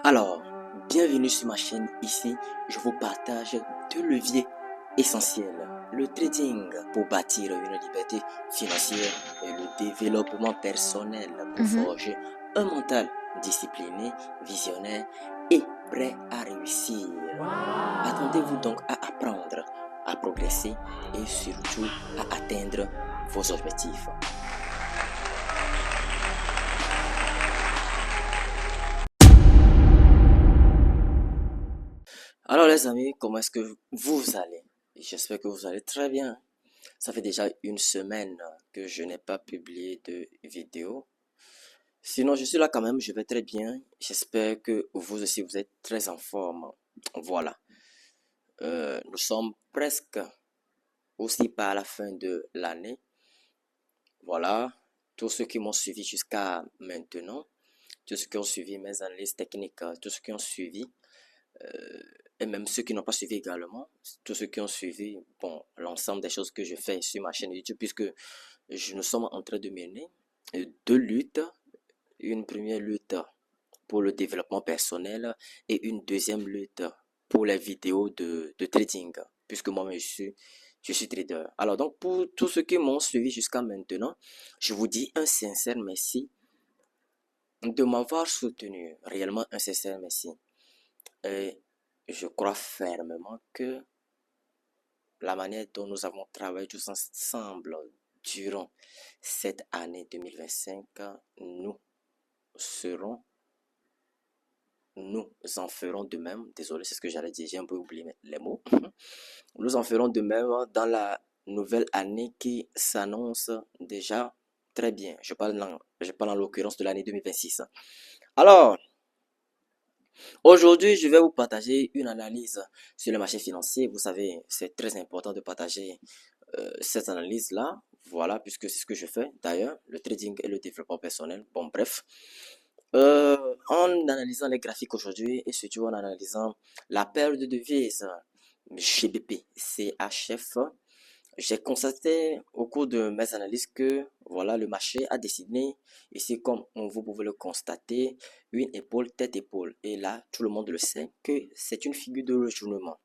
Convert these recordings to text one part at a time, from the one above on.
Alors, bienvenue sur ma chaîne. Ici, je vous partage deux leviers essentiels. Le trading pour bâtir une liberté financière et le développement personnel pour forger un mental discipliné, visionnaire et prêt à réussir. Attendez-vous donc à apprendre, à progresser et surtout à atteindre vos objectifs. Alors les amis, comment est-ce que vous allez? J'espère que vous allez très bien. Ça fait déjà une semaine que je n'ai pas publié de vidéo. Sinon, je suis là quand même, je vais très bien. J'espère que vous aussi, vous êtes très en forme. Voilà. Nous sommes presque aussi par la fin de l'année. Voilà. Tous ceux qui m'ont suivi jusqu'à maintenant, tous ceux qui ont suivi mes analyses techniques, tous ceux qui ont suivi, et même ceux qui n'ont pas suivi également, tous ceux qui ont suivi, bon, l'ensemble des choses que je fais sur ma chaîne YouTube, puisque nous sommes en train de mener deux luttes. Une première lutte pour le développement personnel et une deuxième lutte pour les vidéos de trading, puisque moi-même je suis trader. Alors donc pour tous ceux qui m'ont suivi jusqu'à maintenant, je vous dis un sincère merci de m'avoir soutenu, réellement un sincère merci. Et je crois fermement que la manière dont nous avons travaillé tous ensemble durant cette année 2025, nous en ferons de même. Désolé, c'est ce que j'allais dire, j'ai un peu oublié les mots. Nous en ferons de même dans la nouvelle année qui s'annonce déjà très bien. Je parle en l'occurrence de l'année 2026. Alors, aujourd'hui, je vais vous partager une analyse sur le marché financier. Vous savez, c'est très important de partager cette analyse-là. Voilà, puisque c'est ce que je fais d'ailleurs, le trading et le développement personnel. Bon, bref. En analysant les graphiques aujourd'hui et surtout en analysant la perte de devises GBP, CHF, j'ai constaté au cours de mes analyses que voilà, le marché a dessiné ici, comme vous pouvez le constater, une épaule tête-épaule. Et là, tout le monde le sait que c'est une figure de retournement.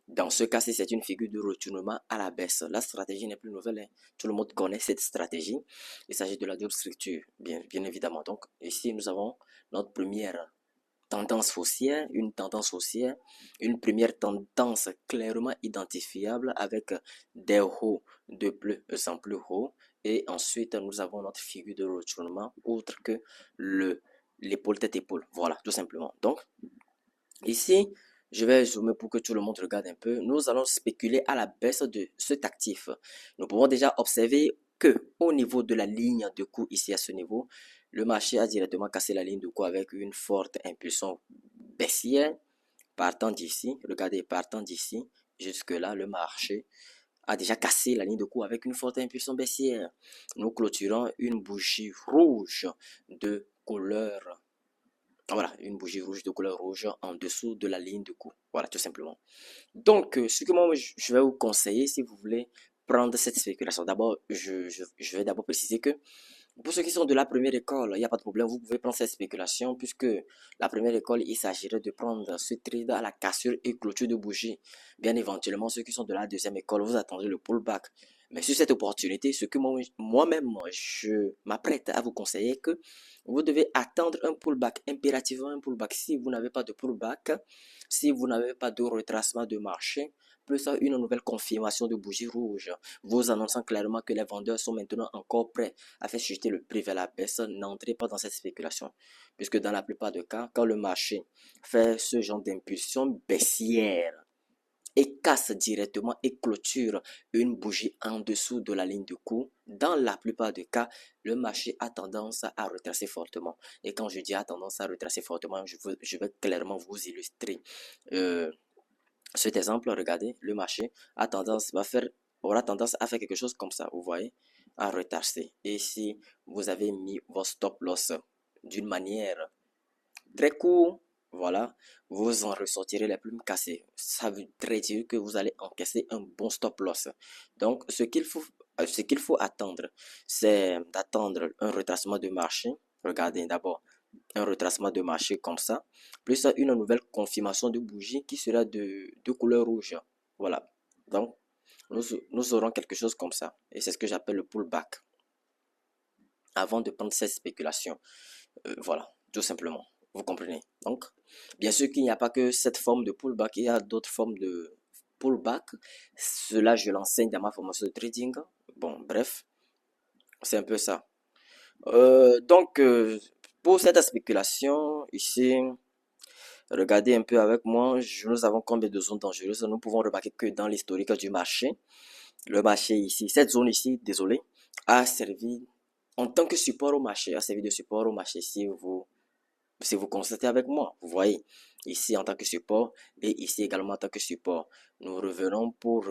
Dans ce cas-ci, c'est une figure de retournement à la baisse. La stratégie n'est plus nouvelle, hein. Tout le monde connaît cette stratégie. Il s'agit de la double structure, bien évidemment. Donc, ici, nous avons notre première tendance haussière, une première tendance clairement identifiable avec des hauts de plus en plus hauts. Et ensuite, nous avons notre figure de retournement, autre que l'épaule tête-épaule. Voilà, tout simplement. Donc, ici, je vais zoomer pour que tout le monde regarde un peu. Nous allons spéculer à la baisse de cet actif. Nous pouvons déjà observer que au niveau de la ligne de coût ici à ce niveau, le marché a directement cassé la ligne de coût avec une forte impulsion baissière partant d'ici. Regardez, partant d'ici jusque là, le marché a déjà cassé la ligne de coût avec une forte impulsion baissière. Nous clôturons une bougie rouge de couleur. Voilà, une bougie rouge de couleur rouge en dessous de la ligne de coût. Voilà, tout simplement. Donc, ce que moi, je vais vous conseiller, si vous voulez prendre cette spéculation, d'abord, je vais d'abord préciser que pour ceux qui sont de la première école, il n'y a pas de problème, vous pouvez prendre cette spéculation, puisque la première école, il s'agirait de prendre ce trade à la cassure et clôture de bougie. Bien éventuellement, ceux qui sont de la deuxième école, vous attendrez le pullback. Mais sur cette opportunité, ce que moi-même, je m'apprête à vous conseiller, que vous devez attendre un pullback, impérativement un pullback. Si vous n'avez pas de pullback, si vous n'avez pas de retracement de marché, plus une nouvelle confirmation de bougie rouge, vous annonçant clairement que les vendeurs sont maintenant encore prêts à faire chuter le prix vers la baisse, n'entrez pas dans cette spéculation. Puisque dans la plupart des cas, quand le marché fait ce genre d'impulsion baissière et casse directement et clôture une bougie en dessous de la ligne de coût, dans la plupart des cas, le marché a tendance à retracer fortement. Et quand je dis a tendance à retracer fortement, je vais clairement vous illustrer cet exemple. Regardez, le marché aura tendance à faire quelque chose comme ça, vous voyez, à retracer. Et si vous avez mis vos stop loss d'une manière très courte, voilà, vous en ressortirez les plumes cassées. Ça veut dire que vous allez encaisser un bon stop loss. Donc, ce qu'il faut attendre, c'est d'attendre un retracement de marché. Regardez d'abord, un retracement de marché comme ça, plus une nouvelle confirmation de bougie qui sera de couleur rouge. Voilà. Donc, nous aurons quelque chose comme ça. Et c'est ce que j'appelle le pullback. Avant de prendre cette spéculation. Voilà, tout simplement. Vous comprenez? Donc, bien sûr qu'il n'y a pas que cette forme de pullback, il y a d'autres formes de pullback. Cela, je l'enseigne dans ma formation de trading. Bon, bref, c'est un peu ça. Donc, pour cette spéculation, ici, regardez un peu avec moi, nous avons combien de zones dangereuses? Nous pouvons remarquer que dans l'historique du marché, le marché ici, cette zone ici, désolé, a servi en tant que support au marché, a servi de support au marché si vous constatez avec moi, vous voyez, ici en tant que support et ici également en tant que support. Nous revenons pour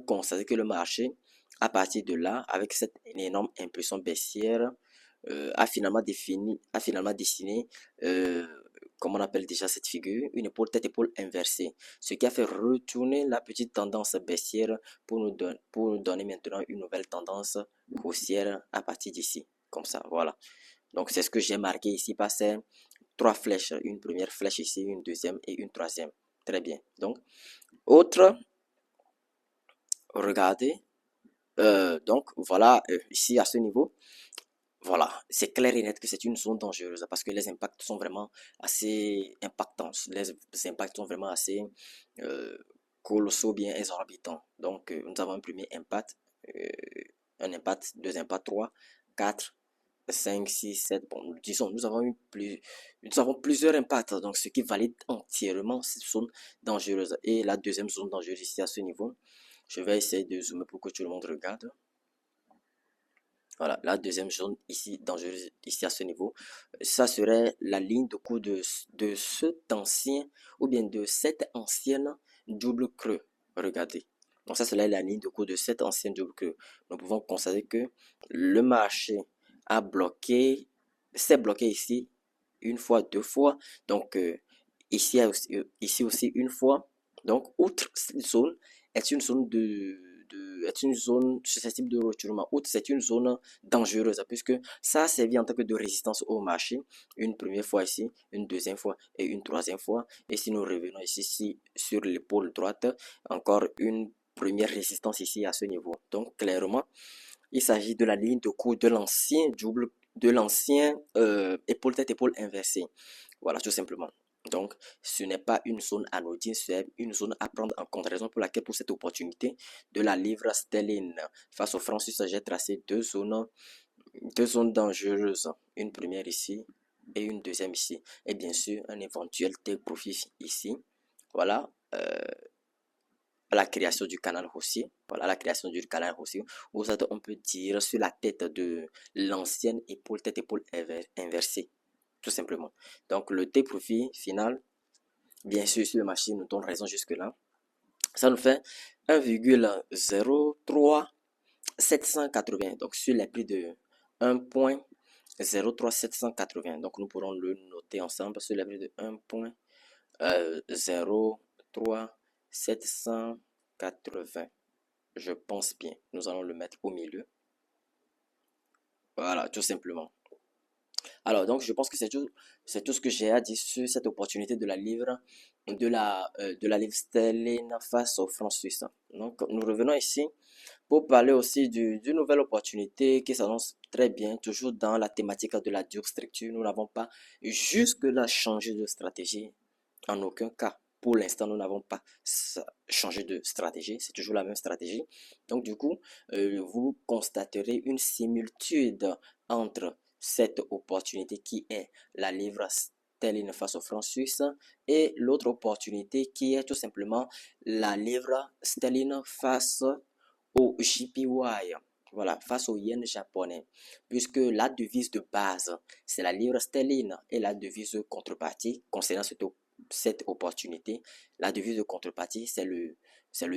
constater que le marché, à partir de là, avec cette énorme impulsion baissière, a finalement dessiné, euh, comment on appelle déjà cette figure, une épaule tête-épaule inversée, ce qui a fait retourner la petite tendance baissière pour nous donner maintenant une nouvelle tendance haussière à partir d'ici, comme ça, voilà. Donc c'est ce que j'ai marqué ici par ces trois flèches, une première flèche ici, une deuxième et une troisième. Très bien. Donc, autre, regardez, donc voilà, ici à ce niveau, voilà, c'est clair et net que c'est une zone dangereuse parce que les impacts sont vraiment assez impactants. Les impacts sont vraiment assez euh, colossaux, bien exorbitants. Donc, nous avons un premier impact, euh, un impact, deux impacts, trois, quatre, 5 6 7 bon, disons, nous avons plusieurs impacts, donc ce qui valide entièrement cette zone dangereuse. Et la deuxième zone dangereuse ici à ce niveau, je vais essayer de zoomer pour que tout le monde regarde. Voilà, la deuxième zone ici dangereuse, ici à ce niveau, ça serait la ligne de coup de cet ancien, ou bien de cette ancienne double creux. Regardez. Donc ça serait la ligne de coup de cette ancienne double creux. Nous pouvons constater que le marché a bloqué, s'est bloqué ici une fois, deux fois. Donc ici aussi une fois. Donc outre cette zone est une zone est une zone susceptible de retournement. Outre, c'est une zone dangereuse puisque ça a servi en tant que de résistance au marché une première fois ici, une deuxième fois et une troisième fois. Et si nous revenons ici sur l'épaule droite, encore une première résistance ici à ce niveau. Donc clairement, il s'agit de la ligne de coup de l'ancien épaule tête épaule inversée. Voilà, tout simplement. Donc, ce n'est pas une zone anodine, c'est une zone à prendre en compte. Raison pour laquelle, pour cette opportunité de la livre sterling face au franc suisse, j'ai tracé deux zones dangereuses. Une première ici et une deuxième ici. Et bien sûr, un éventuel take profit ici. Voilà. La création du canal haussier. Voilà la création du canal haussier. Où ça, on peut dire sur la tête de l'ancienne épaule, tête-épaule inversée. Tout simplement. Donc, le take profit final, bien sûr, si le marché nous donne raison jusque-là, ça nous fait 1,03780. Donc, sur les prix de 1,03780. Donc, nous pourrons le noter ensemble sur les prix de 1,03780. Je pense bien. Nous allons le mettre au milieu. Voilà, tout simplement. Alors, donc, je pense que c'est tout ce que j'ai à dire sur cette opportunité de la livre, de la livre sterling face au franc suisse. Donc, nous revenons ici pour parler aussi d'une nouvelle opportunité qui s'annonce très bien, toujours dans la thématique de la dure structure. Nous n'avons pas jusque-là changé de stratégie en aucun cas. Pour l'instant, nous n'avons pas changé de stratégie, c'est toujours la même stratégie. Donc, du coup, vous constaterez une similitude entre cette opportunité qui est la livre sterling face au franc suisse et l'autre opportunité qui est tout simplement la livre sterling face au JPY. Voilà, face au yen japonais, puisque la devise de base, c'est la livre sterling et la devise de contrepartie concernant cette opportunité, la devise de contrepartie, c'est le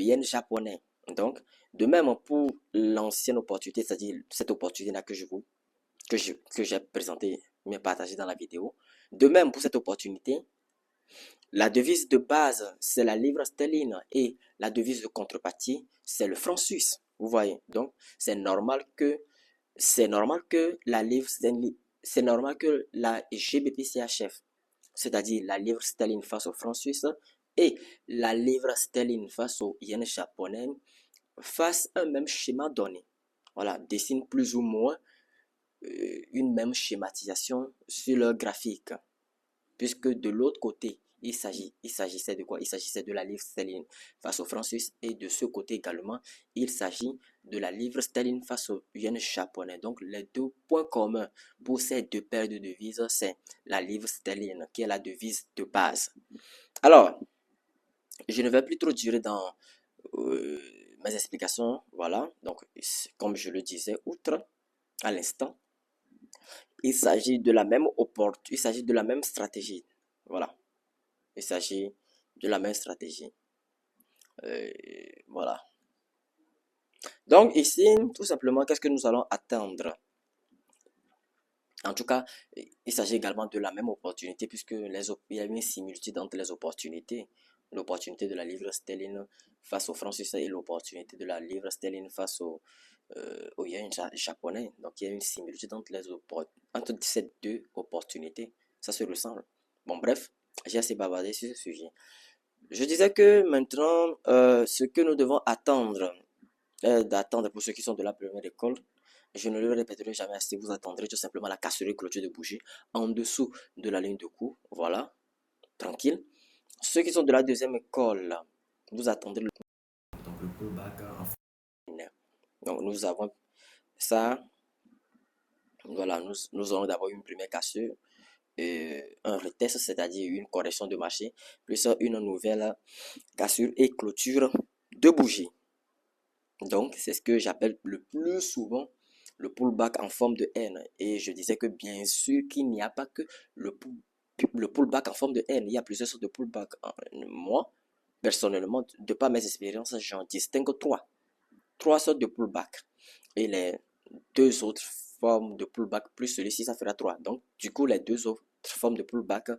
yen japonais. Donc, de même pour l'ancienne opportunité, c'est-à-dire cette opportunité-là que j'ai présenté, mais partagé dans la vidéo. De même pour cette opportunité, la devise de base, c'est la livre sterling et la devise de contrepartie, c'est le franc suisse. Vous voyez, donc c'est normal que la livre sterling c'est normal que la GBP-CHF, c'est-à-dire la livre sterling face au franc suisse et la livre sterling face au yen japonais, fassent un même schéma donné. Voilà, dessine plus ou moins une même schématisation sur leur graphique. Puisque de l'autre côté, il s'agissait de quoi? Il s'agissait de la livre sterling face au franc suisse et de ce côté également, il s'agit de la livre sterling face au yen japonais. Donc les deux points communs pour ces deux paires de devises, c'est la livre sterling qui est la devise de base. Alors, je ne vais plus trop durer dans mes explications. Voilà, donc comme je le disais, outre à l'instant, il s'agit de la même il s'agit de la même stratégie. Voilà. Il s'agit de la même stratégie. Voilà. Donc ici, tout simplement, qu'est-ce que nous allons attendre? En tout cas, il s'agit également de la même opportunité puisque il y a une similitude entre les opportunités. L'opportunité de la livre sterling face au franc suisse et l'opportunité de la livre sterling face au yen japonais. Donc il y a une similitude entre ces deux opportunités. Ça se ressemble. Bon, bref, j'ai assez bavardé sur ce sujet. Je disais que maintenant, ce que nous devons attendre, d'attendre pour ceux qui sont de la première école, je ne le répéterai jamais assez, vous attendrez tout simplement la casserie clôture de bougie en dessous de la ligne de coup, voilà, tranquille. Ceux qui sont de la deuxième école, vous attendrez donc le pullback en fin. Donc nous avons ça, voilà, nous allons d'abord une première cassure, un retest, c'est-à-dire une correction de marché, plus une nouvelle cassure et clôture de bougie. Donc, c'est ce que j'appelle le plus souvent le pullback en forme de N. Et je disais que bien sûr qu'il n'y a pas que le pullback en forme de N. Il y a plusieurs sortes de pullback. Moi, personnellement, de par mes expériences, j'en distingue trois. Trois sortes de pullback. Et les deux autres formes de pullback, plus celui-ci, ça fera trois. Donc, du coup, les deux autres formes de pullback,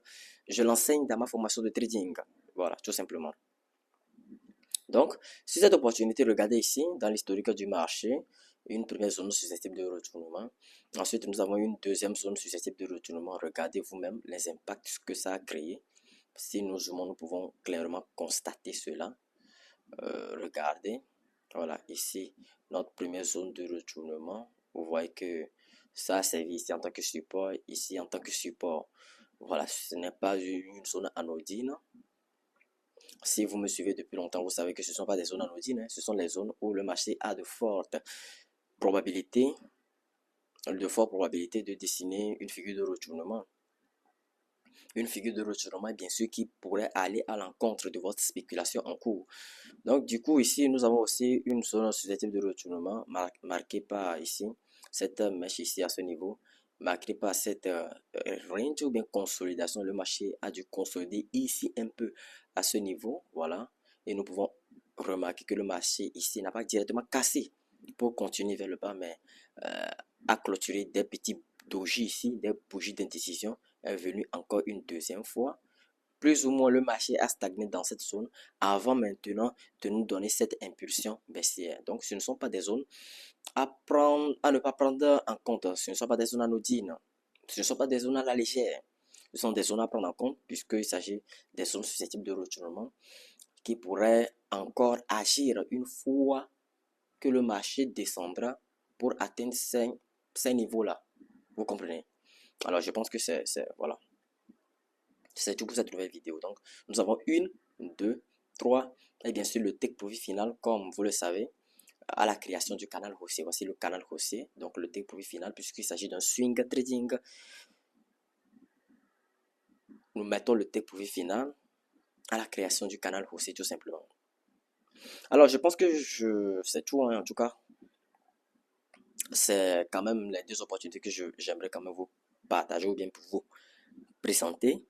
je l'enseigne dans ma formation de trading. Voilà, tout simplement. Donc, sur cette opportunité, regardez ici, dans l'historique du marché, une première zone susceptible de retournement. Ensuite, nous avons une deuxième zone susceptible de retournement. Regardez vous-même les impacts que ça a créé. Si nous zoomons, nous pouvons clairement constater cela. Regardez, voilà, ici, notre première zone de retournement. Vous voyez que ça a servi ici en tant que support, ici en tant que support. Voilà, ce n'est pas une zone anodine. Si vous me suivez depuis longtemps, vous savez que ce ne sont pas des zones anodines, hein. Ce sont les zones où le marché a de fortes probabilités, de dessiner une figure de retournement. Une figure de retournement, bien sûr, qui pourrait aller à l'encontre de votre spéculation en cours. Donc, du coup, ici, nous avons aussi une zone susceptible de retournement marquée par ici, cette mèche ici à ce niveau, marquée par cette range ou bien consolidation. Le marché a dû consolider ici un peu à ce niveau, voilà. Et nous pouvons remarquer que le marché ici n'a pas directement cassé pour continuer vers le bas, mais a clôturé des petits dojis ici, des bougies d'indécision, est venu encore une deuxième fois. Plus ou moins le marché a stagné dans cette zone avant maintenant de nous donner cette impulsion baissière. Donc ce ne sont pas des zones à ne pas prendre en compte. Ce ne sont pas des zones anodines. Ce ne sont pas des zones à la légère. Ce sont des zones à prendre en compte puisqu'il s'agit des zones susceptibles de retournement qui pourraient encore agir une fois que le marché descendra pour atteindre ces niveaux-là. Vous comprenez? Alors je pense que voilà. C'est tout pour cette nouvelle vidéo. Donc, nous avons une, deux, trois, et bien sûr le take profit final, comme vous le savez, à la création du canal haussier. Voici le canal haussier, donc le take profit final, puisqu'il s'agit d'un swing trading. Nous mettons le take profit final à la création du canal haussier, tout simplement. Alors, je pense que c'est tout, hein, en tout cas. C'est quand même les deux opportunités que j'aimerais quand même vous partager ou bien pour vous présenter.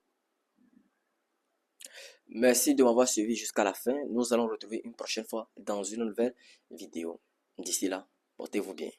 Merci de m'avoir suivi jusqu'à la fin. Nous allons retrouver une prochaine fois dans une nouvelle vidéo. D'ici là, portez-vous bien.